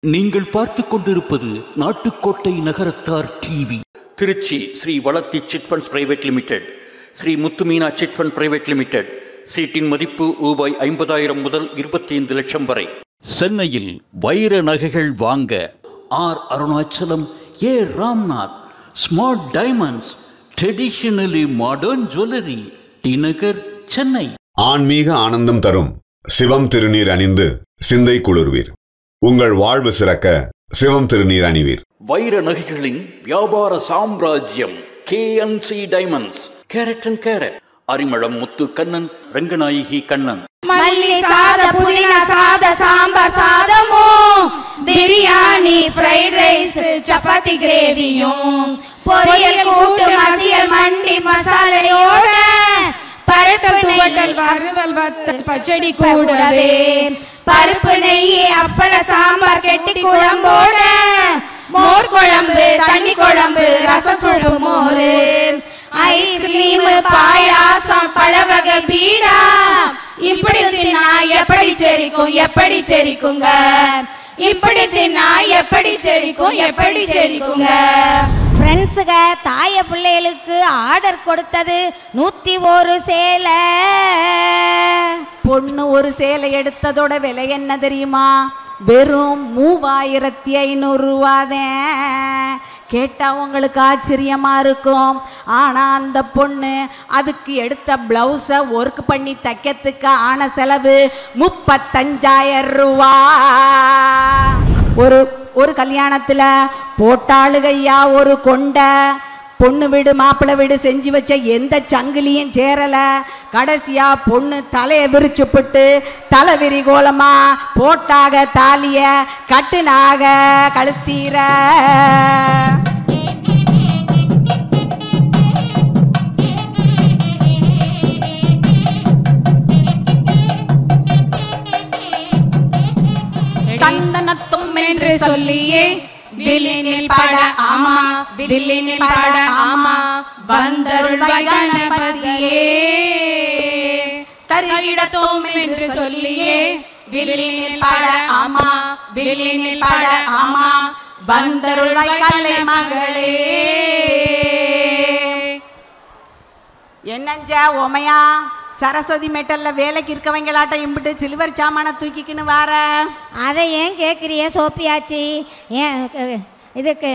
நீங்கள் பார்த்து கொண்டிருப்பது Nattukottai Nagarathar TV. Trichy Sri Valathi chit funds private limited, Sri Muthumeena chit fund private limited. சீட்டின் மதிப்பு ரூபாய் 50,000 முதல் 25 லட்சம் வரை. சென்னையில் வைர நகைகள் வாங்க R Arunachalam, A Ramnath, smart diamonds, traditionally modern jewellery, T Nagar, Chennai. ஆன்மீக ஆனந்தம் தரும் சிவம் திருநீர் அணிந்து சிந்தை குளிர்வீர். உங்கள் வாழ்வு சிறக்க சிவம் திருநீர் அணிவீர். வைர நகைகளின் வியாபார சாம்ராஜ்யம் KNC diamonds. Carat and carat, Arimalam Muthu Kannan, Ranganayaki Kannan. மல்லி சாத, புதினா சாத, சாம்பார் சாதமோ, பிரியாணி, ஃப்ரைட் ரைஸ், சப்பாத்தி கிரேவியும், பொரியல், கூட்டு, மசியல், மண்டி மசாலையோட பருப்பு துவட்டல், வறுவல், வத்தல், பச்சடி கூடவே பருப்பு, நெய், அப்பள, சாம்பார், கெட்டி குழம்போட மோர் குழம்பு, தண்ணி குழம்பு, ரசம், சுடு மோரு, ஐஸ்கிரீம், பாயாசம், பழவகை, பீடா. இப்படி தின்னா எப்படி செரிக்கும், எப்படி செரிக்குங்க? இப்படி தின்னா எப்படி செரிக்கும், எப்படி செரிக்குங்க? ஃப்ரெண்ட்ஸுக தாய பிள்ளைகளுக்கு ஆர்டர் கொடுத்தது 101 சேலை. பொண்ணு ஒரு சேலை எடுத்ததோட விலை என்ன தெரியுமா? வெறும் 3500 ரூபாதான். கேட்டா உங்களுக்கு ஆச்சரியமா இருக்கும். ஆனா அந்த பொண்ணு அதுக்கு எடுத்த பிளவுஸை ஒர்க் பண்ணி தைக்கிறதுக்கு ஆன செலவு 35,000 ரூபா. ஒரு கல்யாணத்துல போட்டாளுகையா ஒரு கொண்டை. பொண்ணு வீடு மாப்பிள்ளை வீடு செஞ்சு வச்ச எந்த சங்கிலியும் சேரல. கடைசியா பொண்ணு தலையை விரிச்சுப்பட்டு தலைவிரி கோலமா போட்டாக தாலிய, கட்டுனாக கழுத்தீர. கந்தனத்தும் என்று சொல்லியே வில்லினில் பட ஆமா, வில்லினில் பட ஆமா, வந்தருள்வாய் கணபதியே. தருகிடத்தோம் என்று சொல்லியே வில்லினில் பட ஆமா, வில்லினில் பட ஆமா, வந்தருள்வாய் கலை மகளே. என்னஞ்ச ஓமையா, சரஸ்வதி மெட்டல்ல வேலைக்கு இருக்கவங்களாட்டம் இம்பிட்டு சில்வர் சாமான தூக்கிக்கின்னு வார. அதை ஏன் கேட்குறிய சோப்பியாச்சி? ஏன் இதுக்கு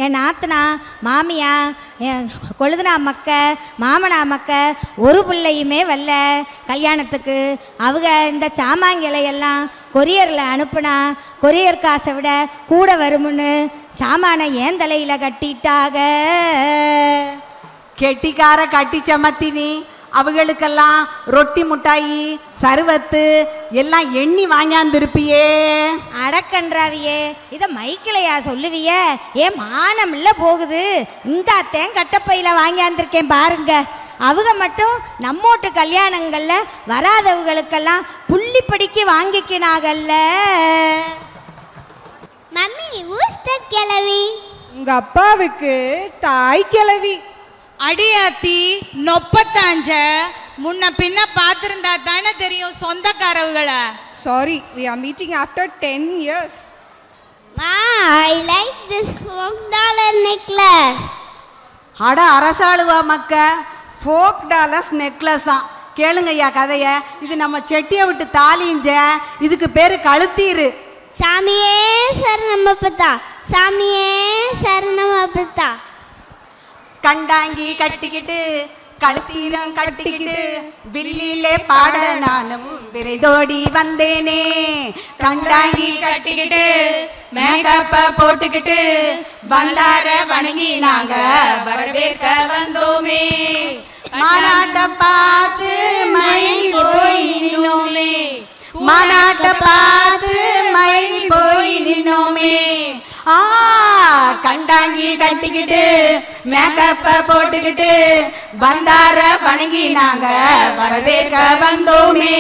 என் நாத்தனா, மாமியா, என் கொழுதுனா மக்க, மாமனா மக்க ஒரு பிள்ளையுமே வரல கல்யாணத்துக்கு. அவங்க இந்த சாமான்களையெல்லாம் கொரியரில் அனுப்புனா கொரியர் காசை விட கூட வருமுன்னு சாமானை ஏன் தலையில் கட்டிட்டாக. கெட்டிக்கார கட்டி சமத்தினி. அவங்களுக்கெல்லாம் ரொட்டி, முட்டாயி, சருவத்து எல்லாம் எண்ணி வாங்கியாந்துருப்பியே. அடக்கன்றாவியே, இதை மைக்கிலையா சொல்லுவிய? ஏன் மானம் இல்லை போகுது. இந்த தேன் கட்டப்பையில் வாங்கியாந்துருக்கேன் பாருங்க. அவங்க மட்டும் நம்மோட்டு கல்யாணங்களில் வராதவங்களுக்கெல்லாம் புள்ளிப்படிக்கு வாங்கிக்கினாகல்ல. மம்மி, ஊஸ் தட் கிழவி? உங்க அப்பாவுக்கு தாய் கிழவி. அடியாத்தி நொப்பத்தாஞ்ச முன்ன பின்ன பார்த்துருந்தா தானே தெரியும் சொந்தக்காரவுகளை. Sorry, we are meeting after 10 years. Ma, I like this $4 necklace. அட அரசாளுவா மக்க, ஃபோக் டாலர்ஸ் நெக்லஸ் தான். கேளுங்கய்யா கதைய. இது நம்ம செட்டியை விட்டு தாலிஞ்ச, இதுக்கு பேரு கழுத்தீரு. சாமியே சரணமப்பத்தா, சாமியே சரணமப்பத்தா. கண்டாங்கி கட்டிக்கிட்டு கழுத்தீரம் கட்டிக்கிட்டு வில்லிலே பாட நானும் விரைதோடி வந்தேனே. கண்டாங்கி கட்டிக்கிட்டு மேக்கப்ப போட்டுக்கிட்டு வந்தார வணங்கி நாங்க வரவேற்க வந்தோமே. மாநாட்ட பார்த்து மயங்கி போய் நின்னோமே, மாநாட்ட பார்த்து மயங்கி போய் நின்னோமே. கண்டாங்கி கட்டிக்கிட்டு மேக்கப்ப போட்டுக்கிட்டு வந்தார வணங்கி நாங்க வரவேற்க வந்தோமே.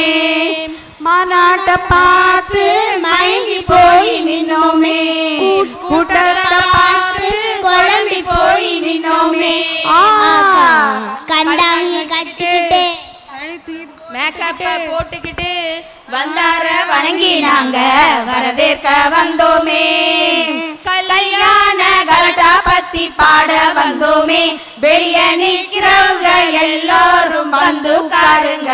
மாநாட்ட பார்த்து மயங்கி போய் நின்னோமே, கூட்டத்தை பார்த்து குழம்பி போய் நின்னோமே. கண்டாங்கி கட்டிக்கிட்டு மேக்கப்ப போட்டுக்கிட்டு வந்தார வணங்கி நாங்க வரவேற்க வந்தோமே. கல்யாண கலட்டா பத்தி பாட வந்தோமே. வெளிய நிக்கிறவங்க எல்லாரும் வந்து உட்காருங்க.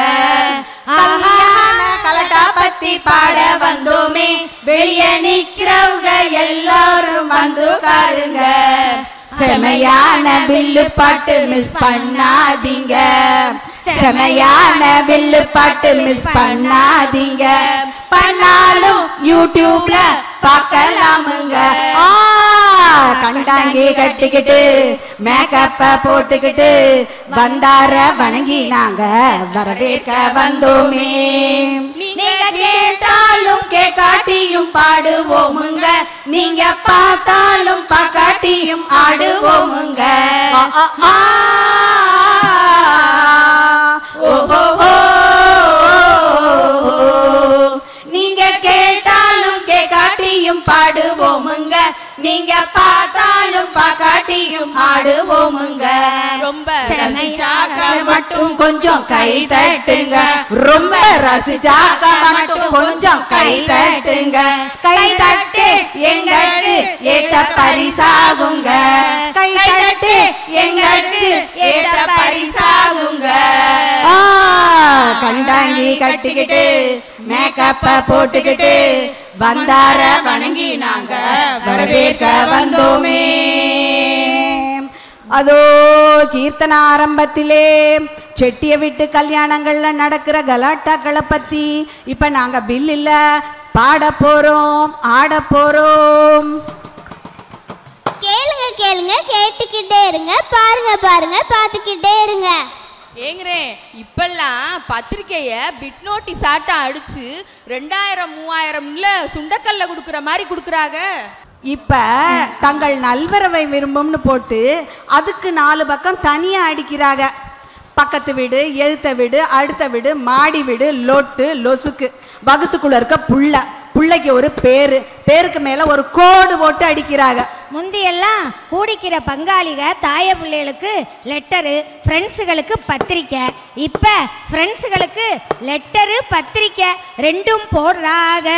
கல்யாண கலட்டா பத்தி பாட வந்தோமே. வெளிய நிக்கிறவங்க எல்லாரும் வந்து உட்காருங்க. செமையான வில்லு பாட்டு மிஸ் பண்ணாதீங்க. செமையான வில்லு பாட்டு மிஸ் பண்ணாதீங்க. பண்ணாலும் யூடியூப்ல பார்க்கலாமுங்க. கண்டாங்கி கட்டிக்கிட்டு மேக்கப்ப போட்டுக்கிட்டு வந்தார வணங்கி நாங்க வரவேற்க வந்தோமே. நீங்க கேட்டாலும் கேட்காட்டியும் பாடுவோமுங்க. நீங்க பார்த்தாலும் பார்க்காட்டியும் ஆடுவோமுங்க. நீங்க கேட்டாலும் கேட்காட்டியும் பாடுவோமுங்க. நீங்க பார்த்தாலும் பார்க்காட்டியும் ஆடுவோமுங்க. ரொம்ப ரசிச்சாக்க மட்டும் கொஞ்சம் கை தட்டுங்க. ரொம்ப ரசிச்சாக்க மட்டும் கொஞ்சம் கை தட்டுங்க. கை தட்டு எங்களுக்கு ஏத்த பரிசாகுங்க. கை தட்டு எங்களுக்கு ஏத்த பரிசாகுங்க. கண்டாங்கி கட்டிக்கிட்டு மேக்கப்ப போட்டுக்கிட்டு வந்தார வணங்கி நாங்க வரவேற்க வந்தோமே. அதோ கீர்த்தன ஆரம்பத்திலே செட்டிய வீட்டு கல்யாணங்கள்ல நடக்கிற கலாட்டாக்களை பத்தி இப்ப நாங்க பில்லில் பாட போறோம், ஆட போறோம். கேளுங்க கேளுங்க, கேட்டுக்கிட்டே இருங்க. பாருங்க பாருங்க, பார்த்துக்கிட்டே இருங்க. ஏங்கிறேன், இப்பெல்லாம் பத்திரிக்கைய பிட் நோட்டீஸ் ஆட்டம் அடிச்சு 2000-3000 சுண்டக்கல்ல கொடுக்குற மாதிரி கொடுக்குறாங்க. இப்ப தங்கள் நல்வரவை விரும்பும்னு போட்டு அதுக்கு 4 பக்கம் தனியா அடிக்கிறாங்க. பக்கத்து வீடு, எதிர்த்த வீடு, அடுத்த வீடு, மாடி வீடு, லொட்டு லொசுக்கு, வகுத்துக்குள்ள இருக்க புள்ள, புள்ளைக்கு ஒரு பேரு, பேருக்கு மேல ஒரு கோடு போட்டு அடிக்கிறாங்க. முந்தியெல்லாம் கூடிக்கிற பங்காளிக தாய பிள்ளைகளுக்கு லெட்டரு, ஃப்ரெண்ட்ஸுகளுக்கு பத்திரிக்கை. இப்போ ஃப்ரெண்ட்ஸுகளுக்கு லெட்டரு, பத்திரிக்கை ரெண்டும் போடுறாங்க.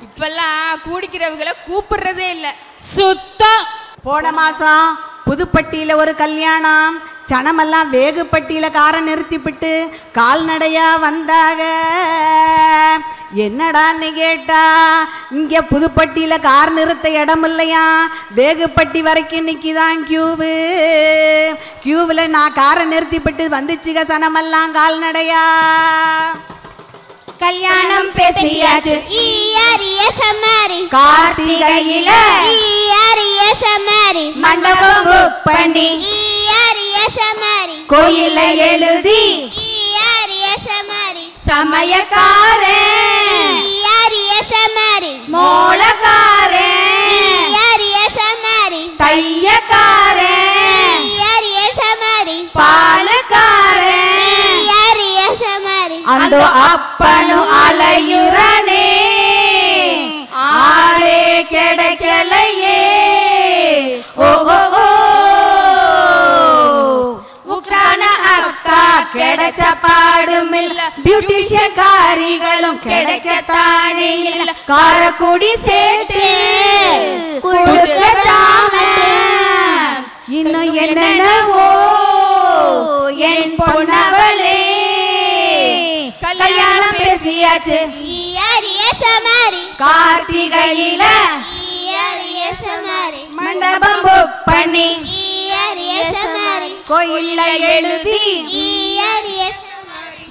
இப்பெல்லாம் கூடிக்கிறவங்களை கூப்பிடுறதே இல்லை, சுத்தம். போன மாசம் புதுப்பட்டியில ஒரு கல்யாணம். சனமெல்லாம் வேகுப்பட்டியில காரை நிறுத்திவிட்டு கால்நடையா வந்தாக. என்னடான்னு கேட்டா, இங்க புதுப்பட்டியில கார் நிறுத்த இடம் இல்லையா, வேகுப்பட்டி வரைக்கும் நிக்கிதான் கியூவு. கியூவில் நான் காரை நிறுத்திவிட்டு வந்துச்சுக சனமெல்லாம் கால்நடையா. கல்யாணம் பேசியாச்சு கார்த்திகையில, மண்டபம் புக் பண்ணி கோயில எழுதி சமயக்காரே மோளக்காரே தையக்காரே பாலக்காரே அந்த அப்பனு அலையுறனே ஆளே கிடைக்கலையே. ஓஹோ உக்கான அக்கா கிடைச்ச பாடுமில்ல, பியூட்டிஷியன் காரிகளும் கிடைக்கத்தானே இல்ல. காரக்குடி சேட்டு இன்னும் என்னென்னவோ என் பொன்னவளே. கல்யாணம் பேசியாச்சு கார்த்திகையில, மண்டபம் புக் பண்ணி கோயில்ல எழுதி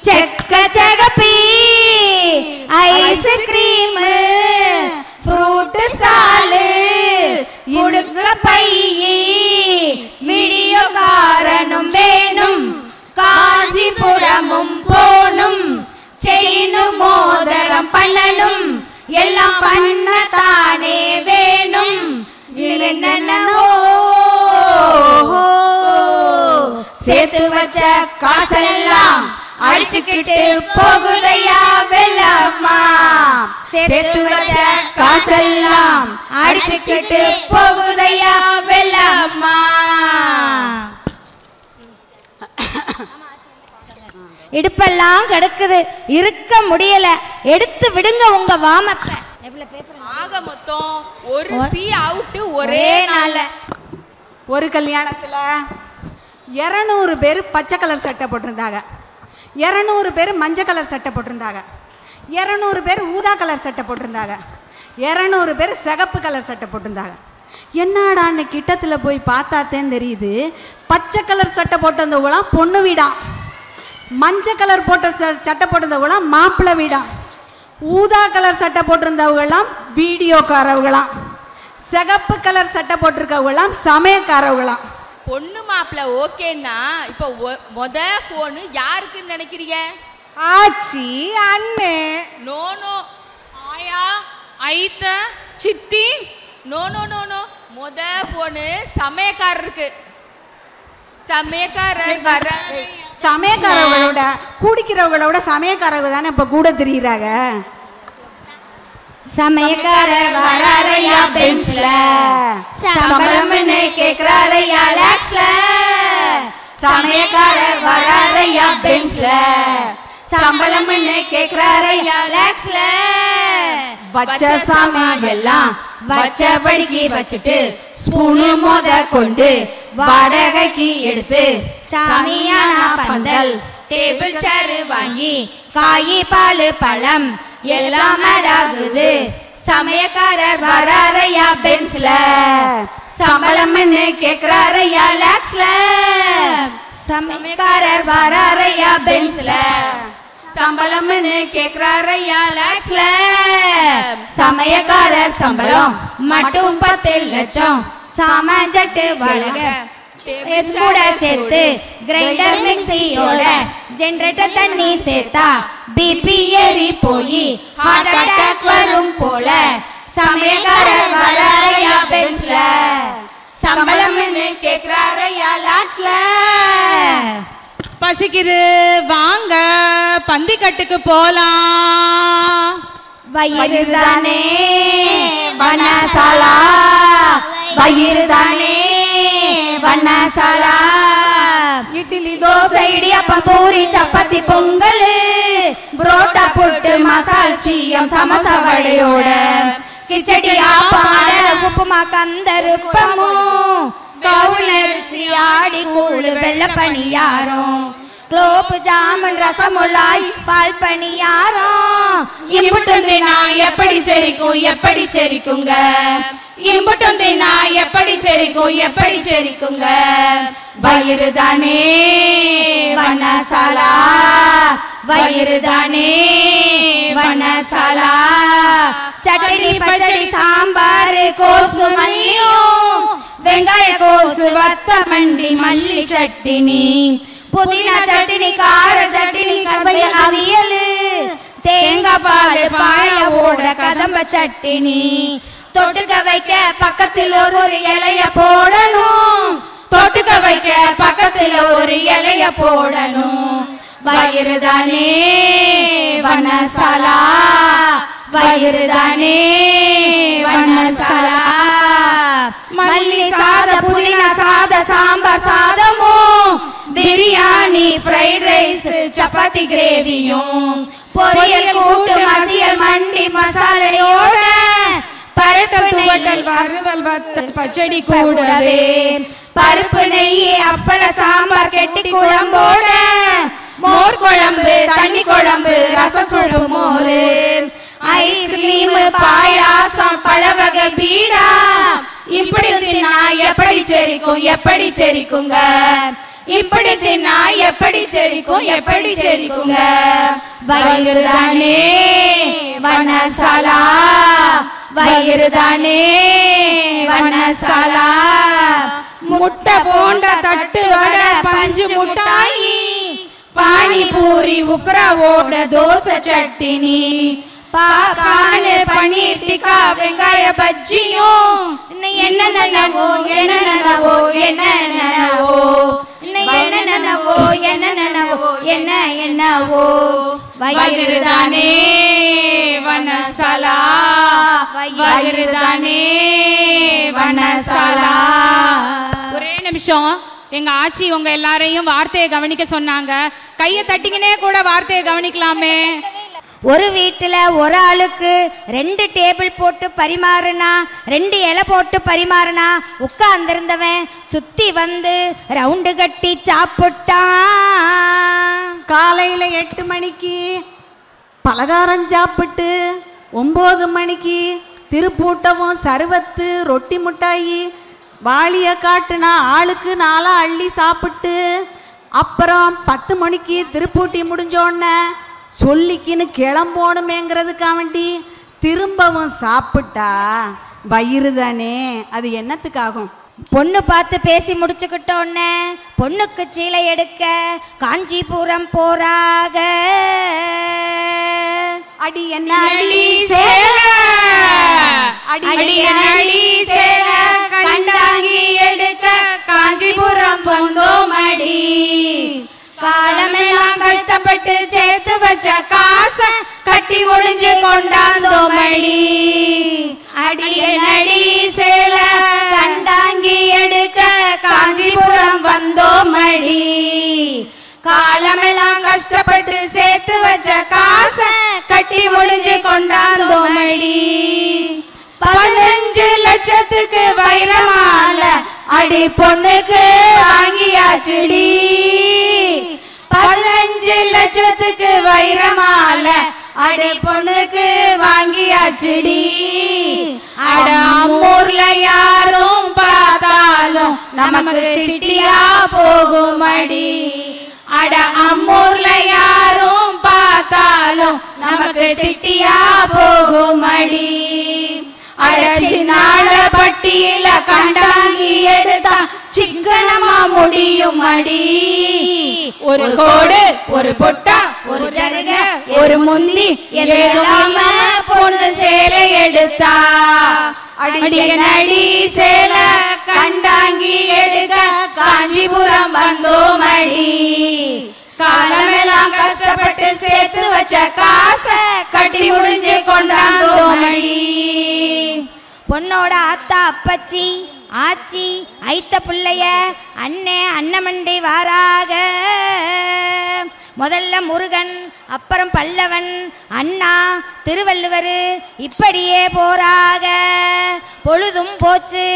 செக்க சகப்பி ஐஸ்கிரீம் ஃப்ரூட் ஸ்டாலு உடுக்க பையி வீடியோ காரனும் வேணும், காஞ்சிபுரமும் போனும், செயினும் மோதிரம் பண்ணனும், எல்லாம் பண்ணத்தானே வேணும். என்னென்னவோ சேர்த்து வச்ச காசெல்லாம் அடிச்சுக்கிட்டு போகுதையா வெள்ளம்மா. சேர்த்து வச்ச காசெல்லாம் அடிச்சுக்கிட்டு போகுதையா வெள்ளம்மா. இடுப்பெல்லாம் கிடக்குது, இருக்க முடியல. எடுத்து விடுங்க உங்க வாமப்ப. ஆக மொத்தம் ஒரு சி அவுட் ஒரே நாள்ல. ஒரு கல்யாணத்தில் 200 பேர் பச்சை கலர் சட்டை போட்டிருந்தாங்க, 200 பேர் மஞ்சள் கலர் சட்டை போட்டிருந்தாங்க, 200 பேர் ஊதா கலர் சட்டை போட்டிருந்தாங்க, 200 பேர் சிகப்பு கலர் சட்டை போட்டிருந்தாங்க. என்னடான்னு கிட்டத்தில் போய் பார்த்தாத்தேன்னு தெரியுது, பச்சை கலர் சட்டை போட்டிருந்தவங்களாம் பொண்ணு வீடாம், மஞ்சள் கலர் போட்ட சட்டை போட்டிருந்தவங்களாம் மாப்பிள்ளை வீடாம், ஊதா கலர் சட்டை போட்டிருந்தவங்களாம் வீடியோக்காரவங்களாம், சிகப்பு கலர் சட்டை போட்டிருக்கவங்களாம் சமயக்காரவங்களாம். பொண்ணு மாப்பிள்ள ஓகேன்னா இப்போ மொத போன் யாருக்குன்னு நினைக்கிறீங்க? ஆச்சி, அண்ணே. No no. ஆயா, ஐத்த, சித்தி. No no no no. மொத போனு சமயக்காரருக்கு. சமயக்காரர் வர. சமயக்காரவங்களோட குடிக்கிறவங்களோட சமயக்காரவங்க தானே இப்போ கூட தெரியுறாங்க. சமயக்காரர் வராரையா பென்ஸ்ல, சம்பளம்னு கேக்குறாரையா லாக்ஸ்ல. சமயக்காரர் வராரையா பென்ஸ்ல, சம்பளம்னு கேக்குறாரையா லாக்ஸ்ல. வச்ச சாமான் எல்லாம் வச்சபடிக்கு வச்சுட்டு ஸ்பூனு மோத கொண்டு வாடகைக்கு எடுத்து சாமியான பந்தல் டேபிள் சேரு வாங்கி காய் பால் பழம் எல்லாம் ஆடாகுது. சமயக்காரர் வராரையா பென்ஸ்ல, சம்பளம்னு கேக்குறாரையா லாக்ஸ்ல. சமயக்காரர் வராரையா பென்ஸ்ல, சம்பளம்னு கேக்குறாரையா லாக்ஸ்ல. சமயக்காரர் சம்பளம் மட்டும் 10 லட்சம். சாமான் ஜட்டு வழங்க கூட சேர்த்து கிரைண்டர் மிக்ஸியோட ஜெனரேட்டர் தண்ணி சேர்த்தா பிபி ஏறி போய் ஹார்ட் அட்டாக் வரும் போல. சமயக்காரர் வராரையா பென்ஸ்ல, சம்பளம்னு கேக்குறாரையா லாக்ஸ்ல. பசிக்குது, வாங்க பந்திக்கட்டுக்கு போலாம். வயிறு தானே வனசாலா, வயிறு தானே வனசாலா. இட்லி தோசை இடியாப்பம் பூரி சப்பாத்தி பொங்கல் புரோட்டா புட்டு மசால் சீயம் சமோசா வடையோட கிச்சடி ஆப்பாடு உப்புமா கந்தருப்பமும் கவுளரிசி ஆடி கூழ் வெள்ள பணியாரம் குலோப் ஜாமுன் ரசமுலாய் பால் பணியாரம். இம்புட்டும் தினா எப்படி செரிக்கும் எப்படி செரிக்குங்க, இம்புட்டும் தினா எப்படி செரிக்கும் எப்படி செரிக்குங்க. வயிறு தானே வனசாலா, வயிறு தானே வனசாலா. சட்னி பச்சடி சாம்பார் கோசு மல்லியும் வெங்காய கோசு வத்த மண்டி மல்லி சட்டினி புதினா சட்னி கார சட்னி கருவேல அவியல் தேங்காய் பால் பாய ஓட கதம்ப சட்னி. தொட்டுக்க வைக்க பக்கத்தில் ஒரு இலைய போடணும், தொட்டுக்க வைக்க பக்கத்தில் ஒரு இலைய போடணும். வயிறு தானே வனசாலா, வயிறு தானே வனசாலா. மல்லி சாத புதினா சாத சாம்பார் சாதமும் பிரியாணி ஃப்ரைட் ரைஸ் சப்பாத்தி கிரேவியும் பொரியல் கூட்டு மசியல் மண்டி மசாலையோட பரட்டல் துவட்டல் வறுவல் வத்தல் பச்சடி கூடவே பருப்பு நெய் அப்பள சாம்பார் கெட்டி குழம்போட மோர் குழம்பு தண்ணி குழம்பு ரசம் சுடு மோர் ஐஸ்கிரீம் பாயாசம் பழவகை பீடா. இப்படி தின்னா எப்படி செரிக்கும் எப்படி செரிக்குங்க, இப்படி தின்னா எப்படி செரிக்கும் எப்படி செரிக்குங்க. வயிறு தானே வனசாலா, வயிறு தானே வனசாலா. முட்டை போண்டா தட்டு வடை பஞ்சு முட்டாயி பானிபூரி உக்ராவோட தோசை சட்டினி பாக்கானு பன்னீர் டிக்கா வெங்காய பஜ்ஜியும் என்னென்னவோ என்னென்னவோ என்னென்னவோ என்னென்னவோ என்னென்னவோ என்ன என்னவோ. வயிறு தானே வனசாலா, வயிறு தானே வனசாலா. ஒரே நிமிஷம், எங்க ஆச்சி உங்க எல்லாரையும் வார்த்தையை கவனிக்க சொன்னாங்க. கையை தட்டிங்கனே கூட வார்த்தையை கவனிக்கலாமே. ஒரு வீட்டில் ஒரு ஆளுக்கு 2 டேபிள் போட்டு பரிமாறுனா, 2 இலை போட்டு பரிமாறுனா, உட்கார்ந்திருந்தவன் சுத்தி வந்து ரவுண்டு கட்டி சாப்பிட்டான். காலையில் 8 மணிக்கு பலகாரம் சாப்பிட்டு 9 மணிக்கு திருப்பூட்டவும் சருவத்து ரொட்டி முட்டாயி வாளியை காட்டுனா ஆளுக்கு 4 அள்ளி சாப்பிட்டு அப்புறம் 10 மணிக்கு திருப்பூட்டி முடிஞ்சோடனே சொல்லிக்கின்னு கிளம்போணுமேங்கிறதுக்காக வேண்டி திரும்பவும் சாப்பிட்டா வயிறு தானே, அது என்னத்துக்காகும்? பொண்ணு பார்த்து பேசி முடிச்சுக்கிட்டோன்னே பொண்ணுக்கு சீலை எடுக்க காஞ்சிபுரம் போறாக. அடி என்ன அடி சேல, அடி அடி சேல, கண்டாங்கி எடுக்க காஞ்சிபுரம் வந்தோம் அடி. காலமெல்லாம் கஷ்டப்பட்டு சேர்த்து வச்ச காசை கட்டி முடிஞ்சு கொண்டாந்தோம் அடி. அடி அடி சேல, கண்டாங்கி எடுக்க காஞ்சிபுரம் வந்தோம் அடி. காலமெல்லாம் கஷ்டப்பட்டு சேர்த்து வச்ச காசை கட்டி முடிஞ்சு கொண்டாந்தோம் அடி. 15 லட்சத்துக்கு வைரமால அடி பொண்ணுக்கு வாங்கியாச்சுடி. 15 லட்சத்துக்கு வைரமால அடி பொண்ணுக்கு வாங்கியாச்சுடி. அட அம்மூர்ல யாரும் பார்த்தாலும் நமக்கு திட்டியா போகும் அடி. அட அம்மூர்ல யாரும் பார்த்தாலும் நமக்கு திட்டியா போகும் அடி. அடச்சினால பட்டியில கண்டாங்கி எடுத்தா சிக்கனமா முடியும் அடி. ஒரு கோடு, ஒரு பொட்டா, ஒரு ஜருக, ஒரு முந்தி எல்லாம் பொண்ணு சேலை எடுத்தா. அடி நடி சேல, கண்டாங்கி எடுக்க காஞ்சிபுரம் வந்தோம் அடி. காலமெல்லாம் கஷ்டப்பட்டு சேர்த்து வச்ச காசை கட்டி முடிஞ்சு கொண்டாந்தோம் அடி. பொண்ணோட ஆத்தா அப்பச்சி ஆச்சி ஐத்த பிள்ளைய அண்ணே அண்ணமண்டி வாராக. முதல்ல முருகன், அப்புறம் பல்லவன், அண்ணா, திருவள்ளுவர், இப்படியே போறாக. பொழுதும் போச்சு,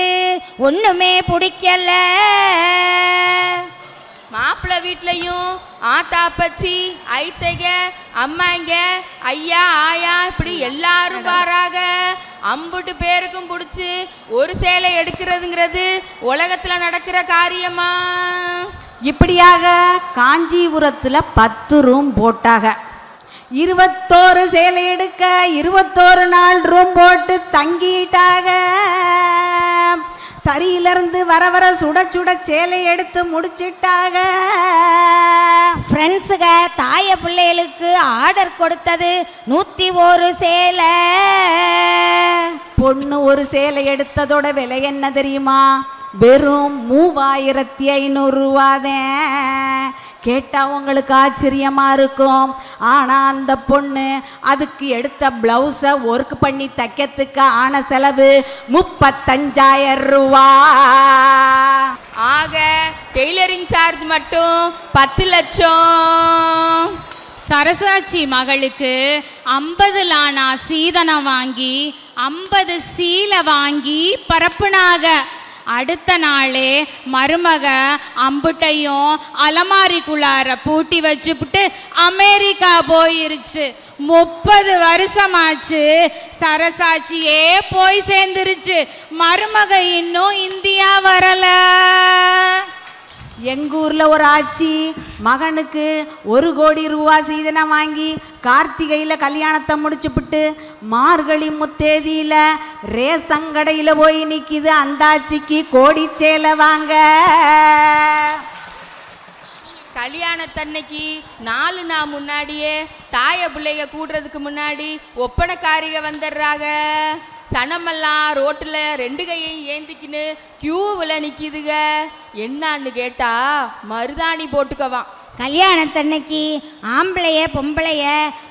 ஒண்ணுமே பிடிக்கல. மாப்பிள்ளை வீட்லையும் ஆத்தா அப்பச்சி ஐத்தைக அம்மாங்க ஐயா ஆயா இப்படி எல்லாரும் வராங்க. அம்புட்டு பேருக்கும் பிடிச்சி ஒரு சேலை எடுக்கிறதுங்கிறது உலகத்தில் நடக்கிற காரியமா? இப்படியாக காஞ்சிபுரத்தில் 10 ரூம் போட்டாக. 21 சேலை எடுக்க 21 நாள் ரூம் போட்டு தங்கிட்டாக. தறியிலிருந்து வர வர சுட சுட சேலை எடுத்து முடிச்சிட்டாக. ஃப்ரெண்ட்ஸுக தாய பிள்ளைகளுக்கு ஆர்டர் கொடுத்தது 101 சேலை. பொண்ணு ஒரு சேலை எடுத்ததோட விலை என்ன தெரியுமா? வெறும் 3500 ரூபாதான். கேட்டால் உங்களுக்கு ஆச்சரியமாக இருக்கும். ஆனால் அந்த பொண்ணு அதுக்கு எடுத்த ப்ளவுஸை ஒர்க் பண்ணி தைக்கிறதுக்கு ஆன செலவு 35,000 ரூபா. ஆக டெய்லரிங் சார்ஜ் மட்டும் 10 லட்சம். சரசாட்சி மகளுக்கு 50 லானா சீதனம் வாங்கி 50 சீலை வாங்கி பரப்புனாக. அடுத்த நாளே மருமக அம்புட்டையும் அலமாரிக்குள்ளார பூட்டி வச்சுப்புட்டு அமெரிக்கா போயிருச்சு. 30 வருஷமாச்சு. சரசாட்சியே போய் சேர்ந்துருச்சு. மருமக இன்னும் இந்தியா வரல. எங்கூரில் ஒரு ஆச்சி மகனுக்கு 1 கோடி ரூபா சீதனம் வாங்கி கார்த்திகையில் கல்யாணத்தை முடிச்சுப்புட்டு மார்கழி முத்தேதியில் ரேசங்கடையில் போய் நிற்கிது. அந்த ஆச்சிக்கு கோடி சேலை வாங்க. கல்யாணத்தன்னைக்கு 4 நாள் முன்னாடியே தாய பிள்ளைங்க கூடுறதுக்கு முன்னாடி ஒப்பனைக்காரிக வந்துடுறாங்க. சனமெல்லாம் ரோட்டில் 2 கையையும் ஏந்திக்கின்னு கியூவில் நிற்கிதுங்க. என்னான்னு கேட்டா மருதாணி போட்டுக்கவான். கல்யாணத்தன்னைக்கு ஆம்பளைய பொம்பளைய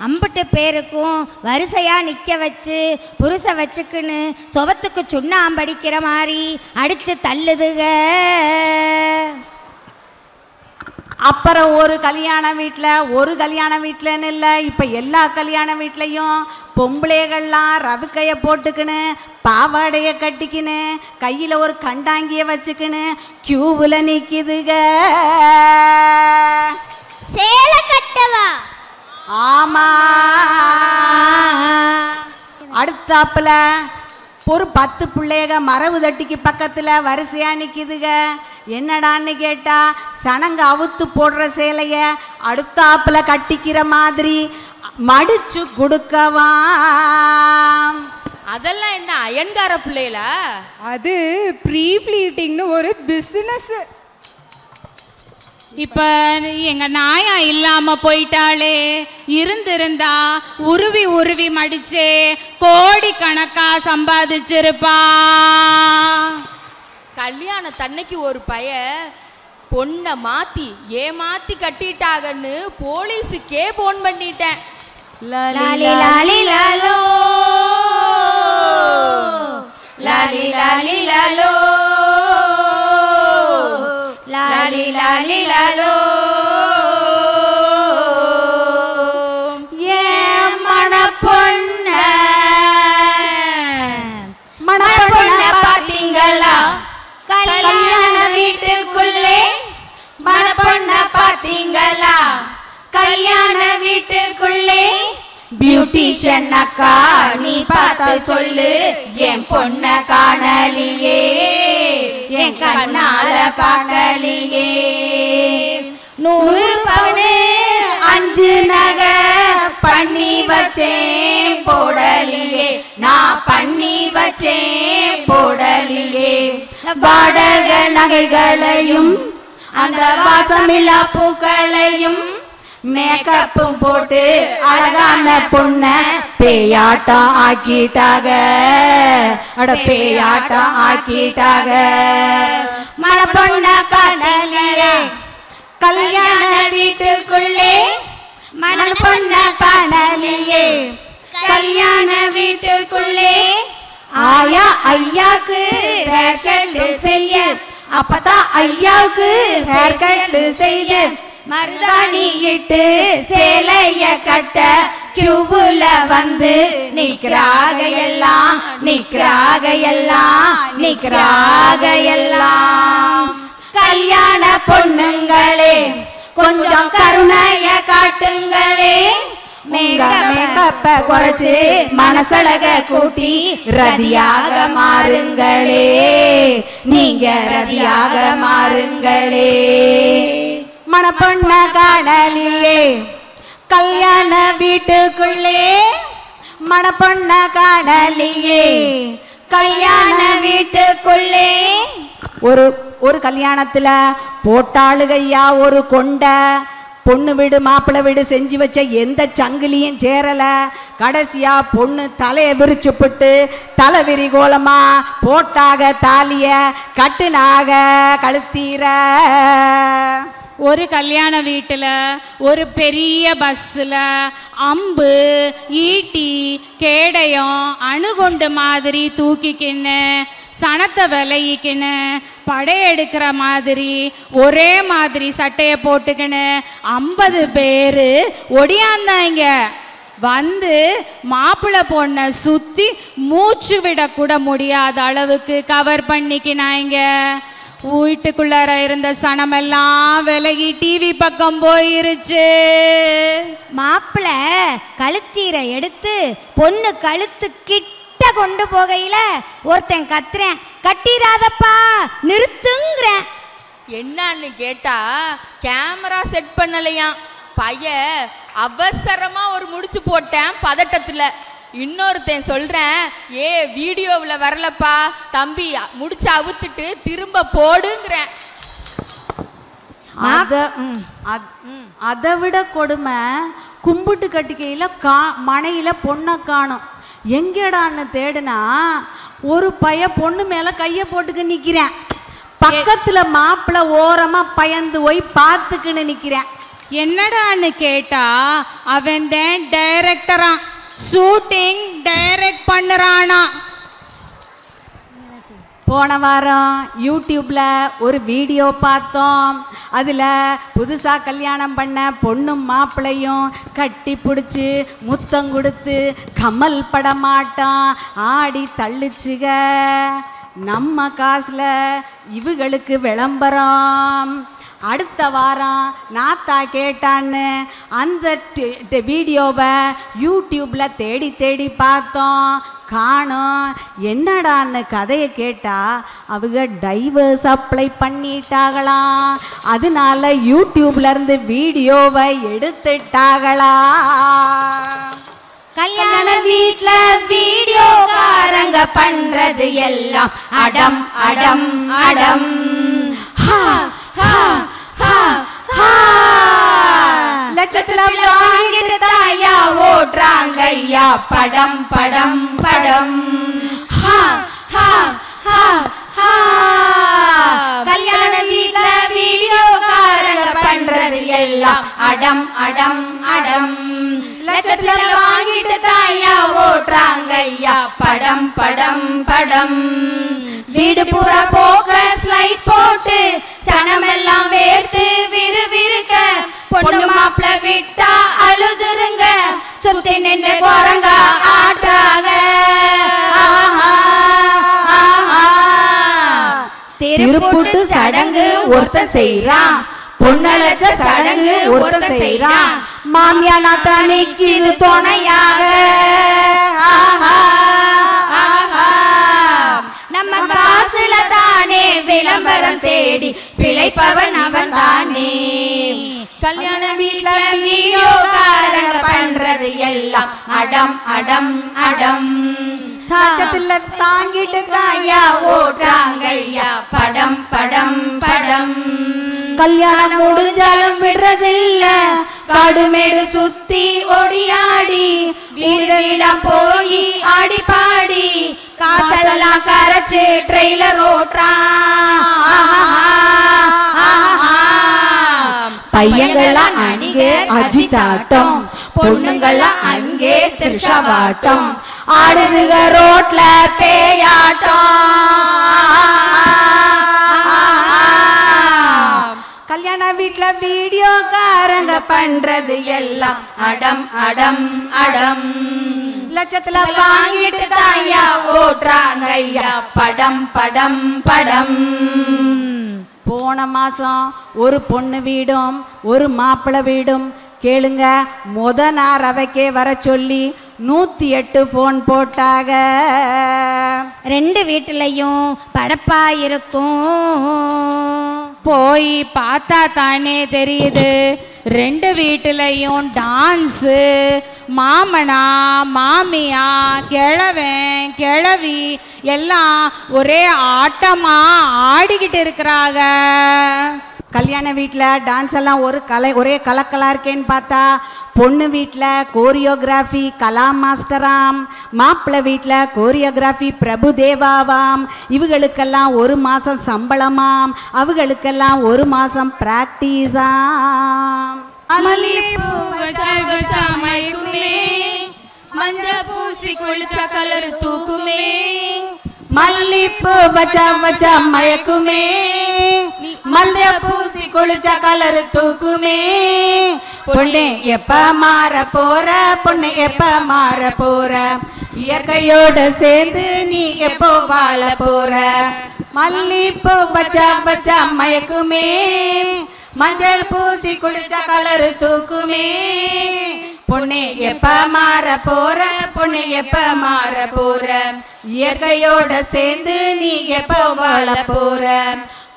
அம்புட்டு பேருக்கும் வரிசையாக நிற்க வச்சு புருஷ வச்சுக்குன்னு சுவத்துக்கு சுண்ணாம்படிக்கிற மாதிரி அடித்து தள்ளுதுக. அப்புறம் ஒரு கல்யாண வீட்டில்னு இல்லை, இப்போ எல்லா கல்யாண வீட்லேயும் பொம்பளைகள்லாம் ரவுக்கையை போட்டுக்கின்னு பாவாடையை கட்டிக்கின்னு கையில் ஒரு கண்டாங்கியை வச்சுக்கின்னு கியூவில் நிற்கிதுக. சேலை கட்டவா? ஆமா. அடுத்தாப்புல ஒரு 10 பிள்ளைக மரவு தட்டிக்கு பக்கத்தில் வரிசையாக நிற்கிதுக. என்னடான்னு கேட்டா சனங்க அவுத்து போடுற சேலைய அடுத்தாப்புல கட்டிக்கிற மாதிரி மடிச்சு கொடுக்கவா. அதெல்லாம் என்ன அயன்கார பிள்ளைகளா? அது ப்ரீ ஃப்ளீட்டிங்னு ஒரு பிசினஸ். இப்ப எங்க நாயா இல்லாம போயிட்டாளே, இருந்திருந்தா உருவி உருவி மடிச்சே கோடி கணக்கா சம்பாதிச்சிருப்பா. கல்யாண தன்னைக்கு ஒரு பைய பொண்ணை மாத்தி ஏமாத்தி கட்டிட்டாங்கன்னு போலீஸுக்கே போன் பண்ணிட்டேன். லாலி லாலி லாலோ லாலி லாலி லாலோ லாலி லாலி லாலோ. ஏன் மணப்பொண்ண பாத்தீங்களா கல்யாண வீட்டுக்குள்ளே? மணப்பொண்ண பாத்தீங்களா கல்யாண வீட்டுக்குள்ளே? பியூட்டிஷியன் அக்கா நீ பார்த்து சொல்லு, என் பொண்ண காணலியே, என் கண்ணால பார்க்கலியே. 100 பவுனு 5 நகை பண்ணி வச்சேன் போடலியே, நான் பண்ணி வச்சேன் போடலியே. வாடகை நகைகளையும் அந்த வாசமில்லா பூக்களையும் மேக்கப்பும் போட்டு அழகான பொண்ண பேயாட்டம் ஆக்கிட்டாக, அட பேயாட்டம் ஆக்கிட்டாக. மணப்பொண்ண காணலியே கல்யாண வீட்டுக்குள்ளே? மணப்பொண்ண காணலியே கல்யாண வீட்டுக்குள்ளே? ஆயா ஐயாக்கு ஹேர் கட் செய்ய, அப்பதான் ஐயாவுக்கு ஹேர் கட் செய்ய மருதாணி இட்டு சேலைய கட்ட கியூவுல வந்து நிக்கிறாக எல்லாம், நிக்கிறாக எல்லாம், நிக்கிறாக எல்லாம். கல்யாண பொண்ணுங்களே கொஞ்சம் கருணைய காட்டுங்களே, மேக்கப்ப குறைச்சு மனசழக கூட்டி ரதியாக மாறுங்களே, நீங்க ரதியாக மாறுங்களே. மணப்பொண்ண காணலியே கல்யாண வீட்டுக்குள்ளே? மணப்பொண்ண காணலியே கல்யாண வீட்டுக்குள்ளே? ஒரு கல்யாணத்துல போட்டாளுகையா ஒரு கொண்டை, பொண்ணு வீடு மாப்பிள்ளை வீடு செஞ்சு வச்ச எந்த சங்கிலியும் சேரல. கடைசியா பொண்ணு தலையை விரிச்சுப்பட்டு தலைவிரி கோலமா போட்டாக தாலிய கட்டுனாக கழுத்தீர. ஒரு கல்யாண வீட்டில் ஒரு பெரிய பஸ்ஸில் அம்பு ஈட்டி கேடயம் அணுகுண்டு மாதிரி தூக்கிக்கின்னு சனத்தை விளையிக்கின்னு படையெடுக்கிற மாதிரி ஒரே மாதிரி சட்டையை போட்டுக்கின்னு 50 பேர் ஒடியாந்தாங்க. வந்து மாப்பிள்ளை பொண்ணை சுற்றி மூச்சு விடக்கூட முடியாத அளவுக்கு கவர் பண்ணிக்கினாங்க. வீட்டுக்குள்ளார இருந்த சனமெல்லாம் விலகி டிவி பக்கம் போயிருச்சு. மாப்பிள்ளை கழுத்தீரை எடுத்து பொண்ணு கழுத்து கிட்ட கொண்டு போகையில ஒருத்தன் கத்துறேன், கட்டிராதப்பா நிறுத்துங்கிறேன். என்னன்னு கேட்டா கேமரா செட் பண்ணலையாம். பைய அவசரமா ஒரு முடிச்சு போட்டேன் பதட்டத்துல. இன்னொருத்தன் சொல்றேன், ஏ வீடியோவில் வரலப்பா தம்பி, முடிச்சு அவுத்துட்டு திரும்ப போடுங்கிறேன். அதை விட கொடுமை கும்பிட்டு கட்டிக்கையில் மனையில பொண்ணை காணும். எங்கடான்னு தேடுனா ஒரு பைய பொண்ணு மேல கைய போட்டுக்கு நிக்கிறேன். பக்கத்துல மாப்பிள்ள ஓரமா பயந்து போய் பார்த்துக்கின்னு நிக்கிறேன். என்னடான்னு கேட்டா அவன் தான் டைரக்டரா, ஷூட்டிங் டைரக்ட் பண்ணுறானா. போன வாரம் யூடியூப்பில் ஒரு வீடியோ பார்த்தோம். அதில் புதுசாக கல்யாணம் பண்ண பொண்ணும் மாப்பிள்ளையும் கட்டி பிடிச்சி முத்தம் கொடுத்து கமல் படமாட்டம் ஆடி தள்ளுச்சுக. நம்ம காசில் இவுகளுக்கு விளம்பரம். அடுத்த வாரம் நாத்தா கேட்டான்னு அந்த வீடியோவை யூடியூப்பில் தேடி தேடி பார்த்தோம், காணோம். என்னடான்னு கதையை கேட்டால் அவங்க டைவர்ஸ் அப்ளை பண்ணிட்டாங்களாம். அதனால யூடியூப்லேருந்து வீடியோவை எடுத்துட்டாங்களாம். கல்யாண வீட்ல வீடியோக்காரங்க பண்றது எல்லாம் அடம் அடம் அடம். லட்சத்துல வாங்கிட்டு தாயா ஓடுறாங்க ஐயா படம் படம் படம். கல்யாண வீட்ல வீடியோக்காரங்க பண்றது எல்லாம் அடம் அடம் அடம். லட்சத்துல வாங்கிட்டு தாயா ஓடுறாங்க ஐயா படம் படம் படம். வீடு பூரா போக்கஸ் லைட் போட்டு சனமெல்லாம் வேர்த்து விறுவிறுக்க பொண்ணு மாப்பிள விட்டா அழுதுருங்க சுத்தி நின்று குரங்க ஆட்டாங்க. திருப்புட்டு சடங்கு ஒருத்த செய்யறான், பொண்ணழைச்ச சடங்கு ஒருத்த செய்யறான், மாமியா நாத்தானிக்கு இது துணையாக. நம்ம காசுல தானே விளம்பரம் தேடி பிழைப்பவன் அவன் தானே. கல்யாண வீட்ல வீடியோக்காரங்க பண்றது எல்லாம் அடம் அடம் அடம். சாச்சத்துல தாங்கிட்டு தாயா ஓடுறாங்க ஐயா படம் படம் படம். கல்யாணம் முடிஞ்சாலும் விடுறதில்ல, காடுமேடு சுத்தி ஓடியாடி வீடு வீடா போய் ஆடி பாடி காசெல்லாம் கரைச்சு ட்ரெய்லர் ஓட்டுறான். பையங்கள்லாம் அங்கே அஜிதாட்டம், பொண்ணுங்கள்லாம் அங்கே திரிஷாவாட்டம், ஆடுதுக ரோட்ல பேயாட்டம். கல்யாண வீட்ல வீடியோக்காரங்க பண்றது எல்லாம் அடம் அடம் அடம். லட்சத்துல வாங்கிட்டு தாயா ஓட்டுறாங்க ஐயா படம் படம் படம். போன மாசம் ஒரு பொண்ணு வீடும் ஒரு மாப்பிள்ளை வீடும் கேளுங்க, முத நாள் ரவைக்கே வர சொல்லி 108 ஃபோன் போட்டாங்க. ரெண்டு வீட்டுலையும் படப்பா இருக்கும். போய் பார்த்தா தானே தெரியுது, ரெண்டு வீட்டுலையும் டான்ஸு. மாமனா மாமியா கிழவன் கிழவி எல்லாம் ஒரே ஆட்டமா ஆடிக்கிட்டு இருக்கிறாங்க. கல்யாண வீட்டில் டான்ஸ் எல்லாம் ஒரே கலக்கலாக இருக்கேன்னு பார்த்தா பொண்ணு வீட்டில் கோரியோகிராஃபி கலா மாஸ்டராம், மாப்பிள்ளை வீட்டில் கோரியோகிராஃபி பிரபுதேவாவாம். இவங்களுக்கெல்லாம் ஒரு மாதம் சம்பளமாம், அவங்களுக்கெல்லாம் ஒரு மாதம் ப்ராக்டிஸாம். மல்லிப்பூ வச்ச வச்ச மயக்குமே, மஞ்ச பூசி குளிச்ச கலர் தூக்குமே. மல்லிப்பூ வச்ச வச்ச மயக்குமே, மஞ்ச பூசி குளிச்ச கலர் தூக்குமே. பொண்ணு எப்ப மாற போற, பொண்ணு எப்ப மாற போற, இயற்கையோட சேர்ந்து நீ எப்போ வாழ போற. மல்லிப்பூ வச்ச வச்ச மயக்குமே, மஞ்சள் பூசி குளிச்ச கலர் தூக்குமே. பொண்ணு எப்ப மாற போற, பொண்ணு எப்ப மாற போற, இயற்கையோட சேர்ந்து நீ எப்ப வாழ போற.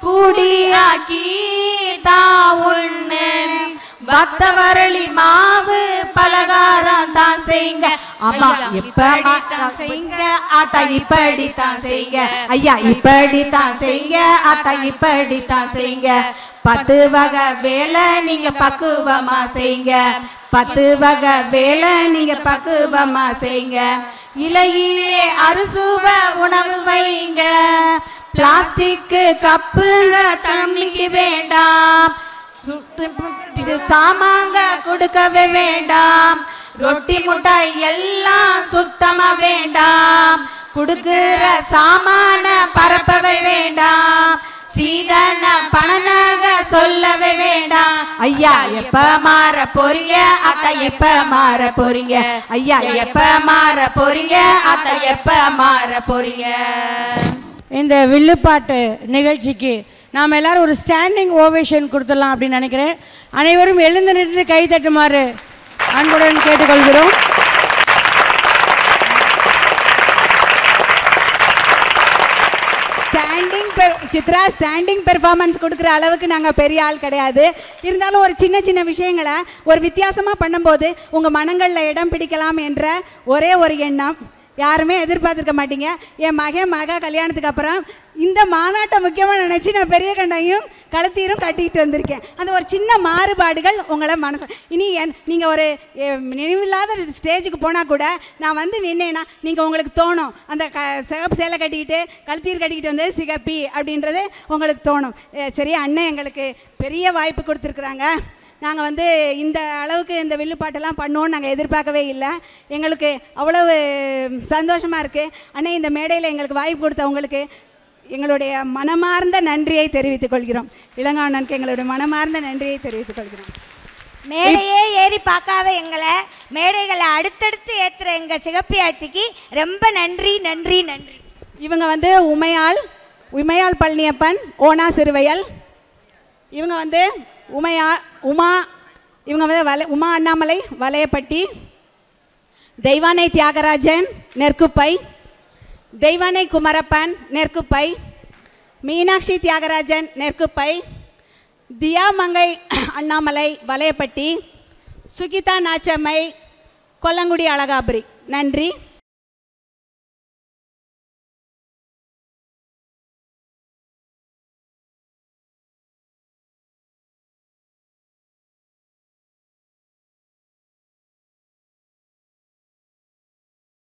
கூடியாக்கி தான் ஒண்ணு வத்த வரளி மாவு பலகாரம் தான் செய்ங்க. அம்மா இப்படித்தான் செய்ங்க, ஆத்தா இப்படித்தான் செய்ங்க, ஐயா இப்படித்தான் செய்ங்க, ஆத்தா இப்படித்தான் செய்ங்க. 10 வகை வேலை நீங்க பக்குவமா செய்ங்க, 10 வகை வேலை நீங்க பக்குவமா செய்ங்க. இலையிலே அறுசுவ உணவு வைங்க, பிளாஸ்டிக் கப்புங்க தண்ணிக்கு வேண்டாம், சாமாங்க கொடுக்கவே வேண்டாம். ரொட்டி முட்டாய் எல்லாம் சுத்தமா வேண்டாம், குடுக்குற சாமான பரப்பவே வேண்டாம், சீதன பணனாக சொல்லவே வேண்டாம். ஐயா எப்ப மாற போறீங்க, அத்தை எப்ப மாற போறீங்க, ஐயா எப்ப மாற போறீங்க, அத்தை எப்ப மாற போறீங்க. இந்த வில்லுப்பாட்டு நிகழ்ச்சிக்கு நாம் எல்லாரும் ஒரு ஸ்டாண்டிங் ஓவேஷன் கொடுத்துடலாம் அப்படின்னு நினைக்கிறேன். அனைவரும் எழுந்து நின்று கை தட்டுமாறு அன்புடன் கேட்டுக்கொள்கிறோம். சித்ரா ஸ்டாண்டிங் பெர்ஃபார்மன்ஸ் கொடுக்குற அளவுக்கு நாங்கள் பெரிய ஆள் கிடையாது. இருந்தாலும் ஒரு சின்ன சின்ன விஷயங்களை ஒரு வித்தியாசமாக பண்ணும்போது உங்கள் மனங்களில் இடம் பிடிக்கலாம் என்ற ஒரே ஒரு எண்ணம். யாருமே எதிர்பார்த்துருக்க மாட்டீங்க. என் மக கல்யாணத்துக்கு அப்புறம் இந்த மாநாட்டை முக்கியமாக நினச்சி நான் பெரிய கண்டையும் கழுத்தீரும் கட்டிக்கிட்டு வந்திருக்கேன். அந்த ஒரு சின்ன மாறுபாடுகள் உங்களை மனசு இனி நீங்கள் ஒரு நினைவில்லாத ஸ்டேஜுக்கு போனால் கூட நான் வந்து நின்னேன்னா நீங்கள் உங்களுக்கு தோணும் அந்த சிகப்பு சேலை கட்டிக்கிட்டு கழுத்தீர் கட்டிக்கிட்டு வந்து சிகப்பி அப்படின்றது உங்களுக்கு தோணும். சரி, அண்ணன் எங்களுக்கு பெரிய வாய்ப்பு கொடுத்துருக்குறாங்க. நாங்கள் வந்து இந்த அளவுக்கு இந்த வில்லுப்பாட்டெல்லாம் பண்ணுவோன்னு நாங்கள் எதிர்பார்க்கவே இல்லை. எங்களுக்கு அவ்வளவு சந்தோஷமாக இருக்குது. அண்ணே, இந்த மேடையில் எங்களுக்கு வாய்ப்பு கொடுத்தவங்களுக்கு எங்களுடைய மனமார்ந்த நன்றியை தெரிவித்துக் கொள்கிறோம். இளங்காவண்ணனுக்கு எங்களுடைய மனமார்ந்த நன்றியை தெரிவித்துக் கொள்கிறோம். மேடையே ஏறி பார்க்காத எங்களை மேடைகளை அடுத்தடுத்து ஏற்றுற எங்கள் சிகப்பி ஆட்சிக்கு ரொம்ப நன்றி நன்றி நன்றி. இவங்க வந்து உமையாள் பழனியப்பன் ஓனா சிறுவையல். இவங்க வந்து இவங்க வந்து உமா அண்ணாமலை வலையப்பட்டி. தெய்வானை தியாகராஜன் நெற்குப்பை, தெய்வானை குமரப்பன் நெற்குப்பை, மீனாட்சி தியாகராஜன் நெற்குப்பை, தியா மங்கை அண்ணாமலை வலையப்பட்டி, சுகிதா நாச்சம்மை கொல்லங்குடி அழகாபுரி. நன்றி.